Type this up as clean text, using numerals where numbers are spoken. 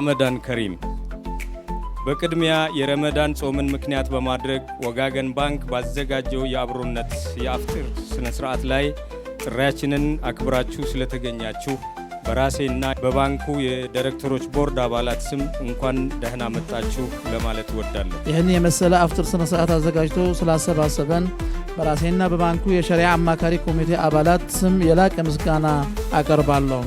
ረመዳን ከሪም። በቅድሚያ የረመዳን ጾምን ምክንያት በማድረግ ወጋገን ባንክ ባዘጋጀው የአብሮነት የአፍጥር ስነ ስርዓት ላይ ጥሪያችንን አክብራችሁ ስለተገኛችሁ በራሴና በባንኩ የዳይሬክተሮች ቦርድ አባላት ስም እንኳን ደህና መጣችሁ ለማለት እወዳለሁ። ይህን የመሰለ አፍጥር ስነ ስርዓት አዘጋጅቶ ስላሰባሰበን በራሴና በባንኩ የሸሪዓ አማካሪ ኮሚቴ አባላት ስም የላቀ ምስጋና አቀርባለሁ።